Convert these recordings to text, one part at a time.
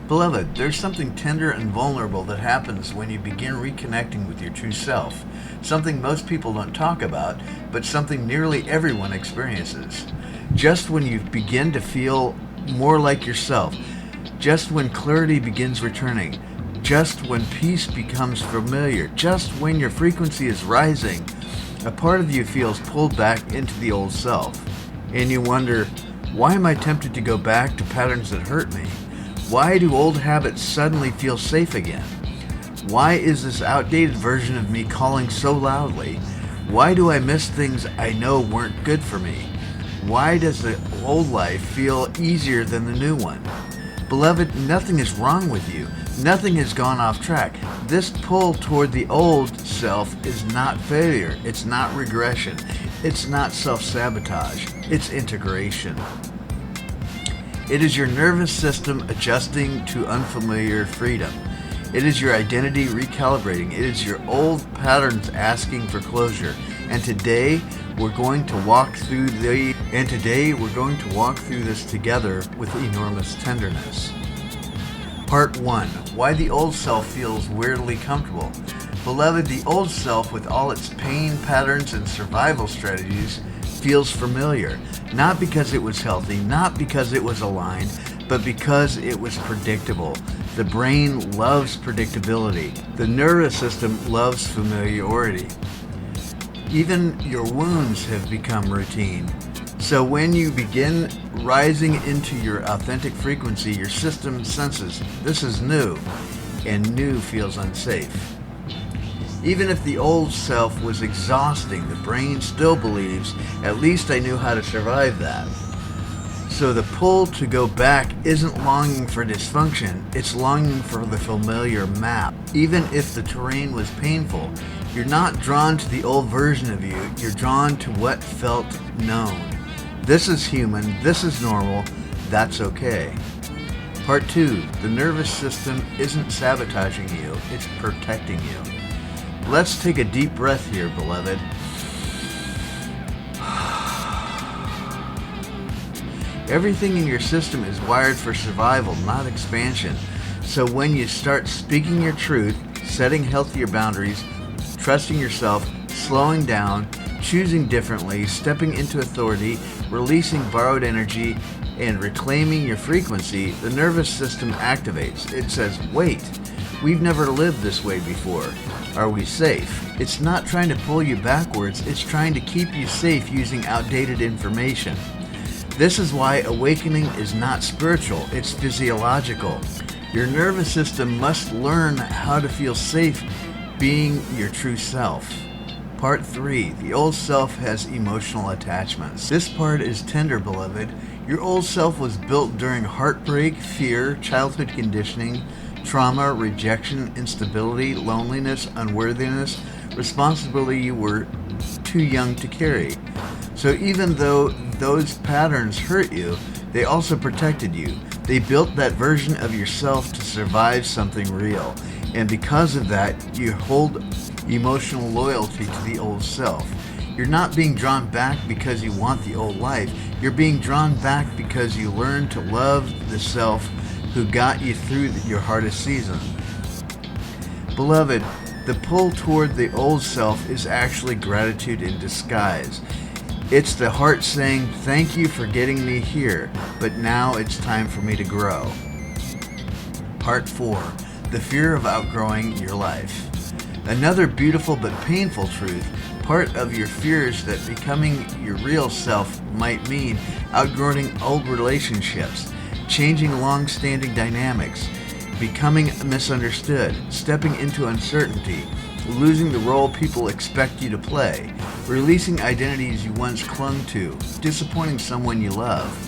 Beloved, there's something tender and vulnerable that happens when you begin reconnecting with your true self. Something most people don't talk about, but something nearly everyone experiences. Just when you begin to feel more like yourself, just when clarity begins returning, just when peace becomes familiar, just when your frequency is rising, a part of you feels pulled back into the old self. And you wonder, why am I tempted to go back to patterns that hurt me? Why do old habits suddenly feel safe again? Why is this outdated version of me calling so loudly? Why do I miss things I know weren't good for me? Why does the old life feel easier than the new one? Beloved, nothing is wrong with you. Nothing has gone off track. This pull toward the old self is not failure. It's not regression. It's not self-sabotage. It's integration. It is your nervous system adjusting to unfamiliar freedom. It is your identity recalibrating. It is your old patterns asking for closure. And today we're going to walk through this together with enormous tenderness. Part 1. Why the old self feels weirdly comfortable. Beloved, the old self with all its pain patterns and survival strategies feels familiar, not because it was healthy, not because it was aligned, but because it was predictable. The brain loves predictability. The nervous system loves familiarity. Even your wounds have become routine. So when you begin rising into your authentic frequency, your system senses this is new, and new feels unsafe. Even if the old self was exhausting, the brain still believes, at least I knew how to survive that. So the pull to go back isn't longing for dysfunction, it's longing for the familiar map. Even if the terrain was painful, you're not drawn to the old version of you, you're drawn to what felt known. This is human, this is normal, that's okay. Part 2. The nervous system isn't sabotaging you, it's protecting you. Let's take a deep breath here, beloved. Everything in your system is wired for survival, not expansion. So when you start speaking your truth, setting healthier boundaries, trusting yourself, slowing down, choosing differently, stepping into authority, releasing borrowed energy, and reclaiming your frequency, the nervous system activates. It says, wait, we've never lived this way before. Are we safe? It's not trying to pull you backwards, it's trying to keep you safe using outdated information. This is why awakening is not spiritual, it's physiological. Your nervous system must learn how to feel safe being your true self. Part 3. The old self has emotional attachments. This part is tender, beloved. Your old self was built during heartbreak, fear, childhood conditioning, trauma, rejection, instability, loneliness, unworthiness, responsibility you were too young to carry. So even though those patterns hurt you, they also protected you. They built that version of yourself to survive something real. And because of that, you hold emotional loyalty to the old self. You're not being drawn back because you want the old life. You're being drawn back because you learned to love the self who got you through your hardest season. Beloved, the pull toward the old self is actually gratitude in disguise. It's the heart saying, thank you for getting me here, but now it's time for me to grow. Part 4. The fear of outgrowing your life. Another beautiful but painful truth. Part of your fears that becoming your real self might mean outgrowing old relationships, changing long-standing dynamics, becoming misunderstood, stepping into uncertainty, losing the role people expect you to play, releasing identities you once clung to, disappointing someone you love.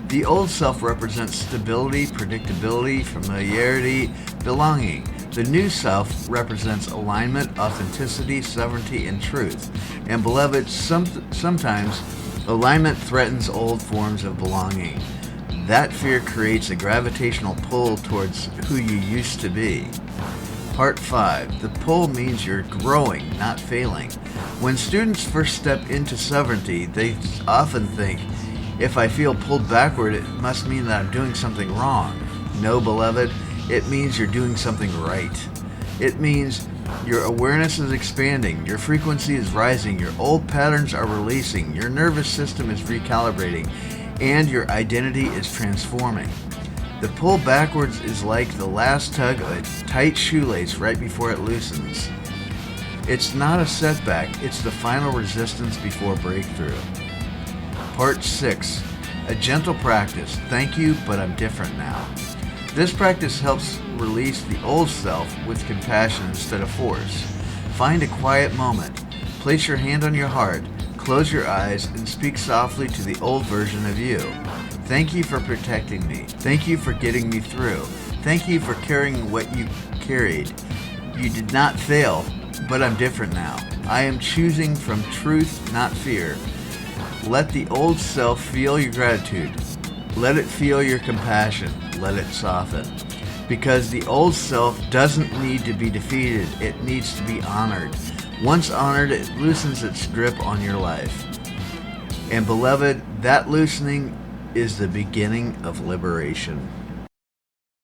The old self represents stability, predictability, familiarity, belonging. The new self represents alignment, authenticity, sovereignty, and truth. And beloved, sometimes alignment threatens old forms of belonging. That fear creates a gravitational pull towards who you used to be. Part 5. The pull means you're growing, not failing. When students first step into sovereignty, they often think, if I feel pulled backward, it must mean that I'm doing something wrong. No, beloved, It means you're doing something right. It means your awareness is expanding, your frequency is rising, your old patterns are releasing, your nervous system is recalibrating, and your identity is transforming. The pull backwards is like the last tug of a tight shoelace right before it loosens. It's not a setback, it's the final resistance before breakthrough. Part 6. A gentle practice. Thank you, but I'm different now. This practice helps release the old self with compassion instead of force. Find a quiet moment. Place your hand on your heart, close your eyes, and speak softly to the old version of you. Thank you for protecting me. Thank you for getting me through. Thank you for carrying what you carried. You did not fail, but I'm different now. I am choosing from truth, not fear. Let the old self feel your gratitude. Let it feel your compassion. Let it soften. Because the old self doesn't need to be defeated. It needs to be honored. Once honored, it loosens its grip on your life. And beloved, that loosening is the beginning of liberation.